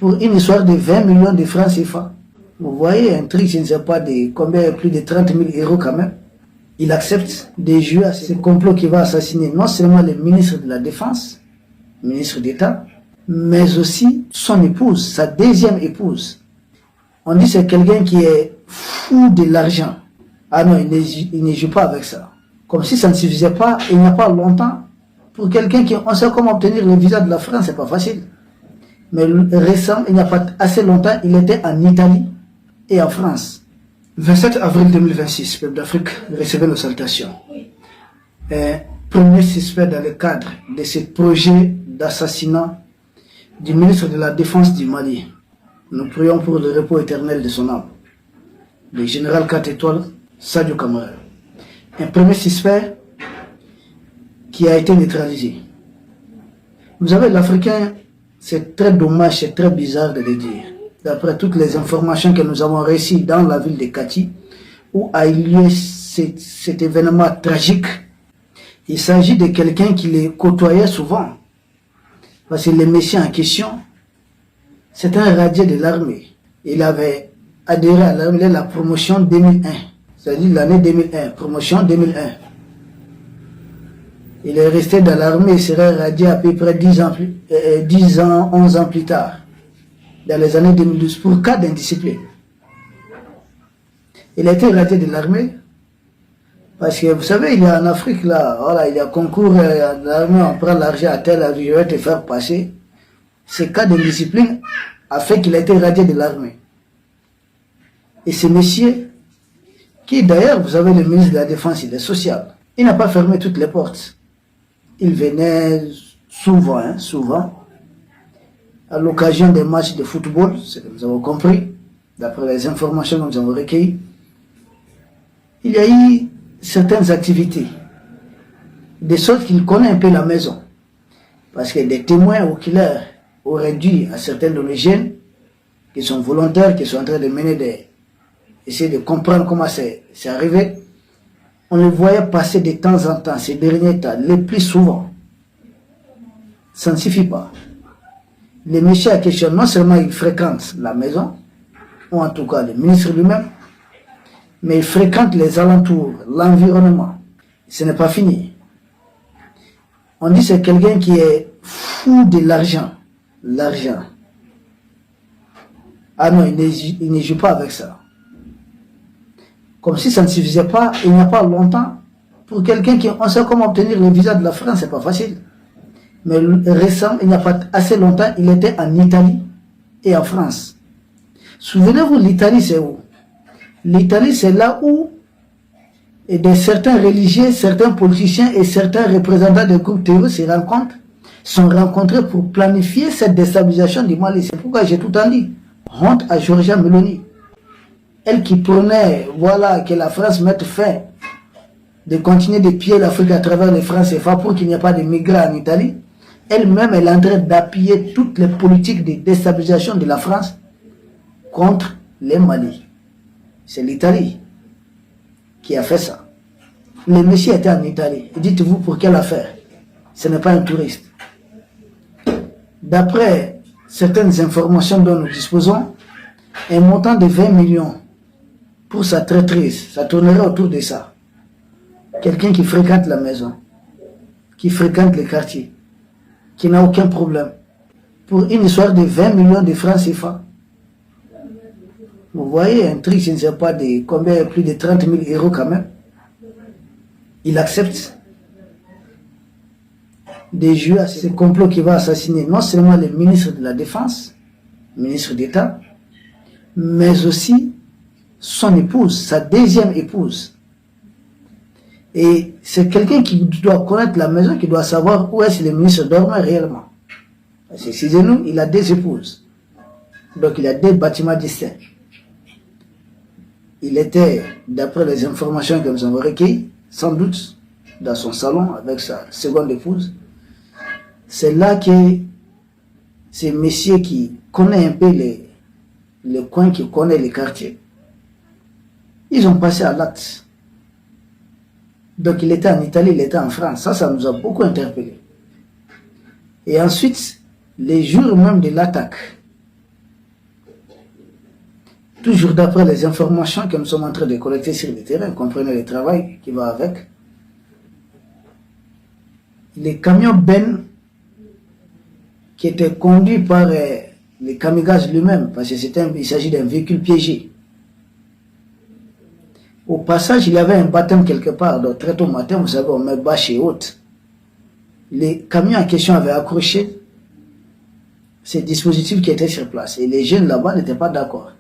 pour une histoire de 20 millions de francs CFA. Vous voyez, un truc, je ne sais pas de combien, plus de 30 000 euros quand même. Il accepte de jouer à ce complot qui va assassiner non seulement le ministre de la Défense, ministre d'État, mais aussi son épouse, sa deuxième épouse. On dit que c'est quelqu'un qui est fou de l'argent. Ah non, il ne joue pas avec ça. Comme si ça ne suffisait pas, il n'y a pas longtemps, pour quelqu'un qui, on sait comment obtenir le visa de la France, c'est pas facile. Mais récemment, il n'y a pas assez longtemps, il était en Italie et en France. 27 avril 2026, peuple d'Afrique, recevez nos salutations. Premier suspect dans le cadre de ce projet d'assassinat du ministre de la Défense du Mali. Nous prions pour le repos éternel de son âme. Le général 4 étoiles, Sadio Kamara. Un premier suspect qui a été neutralisé. Vous savez, l'Africain, c'est très dommage, c'est très bizarre de le dire. D'après toutes les informations que nous avons reçues dans la ville de Kati, où a eu lieu cet événement tragique, il s'agit de quelqu'un qui les côtoyait souvent. Parce que le monsieur en question, c'est un radié de l'armée. Il avait adhéré à l'armée, la promotion 2001. C'est-à-dire l'année 2001, promotion 2001. Il est resté dans l'armée, il serait radié à peu près 10 ans, 11 ans plus tard, dans les années 2012, pour cas d'indiscipline. Il a été radié de l'armée, parce que vous savez, il y a en Afrique, là, voilà, il y a concours de l'armée, on prend l'argent à tel, je vais te faire passer. Ce cas d'indiscipline a fait qu'il a été radié de l'armée. Et ce monsieur, qui d'ailleurs, vous savez, le ministre de la Défense, il est social, il n'a pas fermé toutes les portes. Il venait souvent, souvent, à l'occasion des matchs de football, vous avez compris, d'après les informations que nous avons recueillies. Il y a eu certaines activités, de sorte qu'il connaît un peu la maison. Parce que des témoins oculaires auraient dit à certains de nos jeunes, qui sont volontaires, qui sont en train de mener essayer de comprendre comment c'est arrivé, on les voyait passer de temps en temps, ces derniers temps, le plus souvent. Ça ne suffit pas. Le monsieur en question, non seulement il fréquente la maison, ou en tout cas le ministre lui-même, mais il fréquente les alentours, l'environnement. Ce n'est pas fini. On dit que c'est quelqu'un qui est fou de l'argent. L'argent. Ah non, il ne joue pas avec ça. Comme si ça ne suffisait pas, il n'y a pas longtemps, pour quelqu'un qui, on sait comment obtenir le visa de la France, c'est pas facile. Mais récemment, il n'y a pas assez longtemps, il était en Italie et en France. Souvenez-vous, l'Italie, c'est où? L'Italie, c'est là où certains religieux, certains politiciens et certains représentants de groupes terroristes sont rencontrés pour planifier cette déstabilisation du Mali. C'est pourquoi j'ai tout le temps dit, honte à Giorgia Meloni. Elle qui prenait, voilà, que la France mette fin, de continuer de piller l'Afrique à travers les francs CFA pour qu'il n'y ait pas de migrants en Italie. Elle-même, elle est en train d'appuyer toutes les politiques de déstabilisation de la France contre les Mali. C'est l'Italie qui a fait ça. Le monsieur était en Italie. Dites-vous pour quelle affaire? Ce n'est pas un touriste. D'après certaines informations dont nous disposons, un montant de 20 millions pour sa traîtrise, ça tournerait autour de ça. Quelqu'un qui fréquente la maison, qui fréquente les quartiers, qui n'a aucun problème, pour une histoire de 20 millions de francs CFA. Vous voyez, un truc, je ne sais pas de combien, plus de 30 000 euros quand même. Il accepte de jouer à ce complot qui va assassiner non seulement le ministre de la Défense, ministre d'État, mais aussi son épouse, sa deuxième épouse. Et c'est quelqu'un qui doit connaître la maison, qui doit savoir où est-ce que le ministre dormait réellement. Parce que, excusez-nous, il a deux épouses. Donc il a deux bâtiments distincts. Il était, d'après les informations que nous avons recueillies, sans doute dans son salon avec sa seconde épouse. C'est là que ces messieurs qui connaissent un peu les coins, qui connaissent les quartiers, ils ont passé à l'acte. Donc il était en Italie, il était en France. Ça nous a beaucoup interpellés. Et ensuite, les jours même de l'attaque, toujours d'après les informations que nous sommes en train de collecter sur le terrain, comprenez le travail qui va avec, les camions Ben qui étaient conduits par les kamikazes lui-même, parce qu'il s'agit d'un véhicule piégé. Au passage, il y avait un baptême quelque part, donc très tôt matin, vous savez, on met bâche et haute. Les camions en question avaient accroché ces dispositifs qui étaient sur place. Et les jeunes là-bas n'étaient pas d'accord.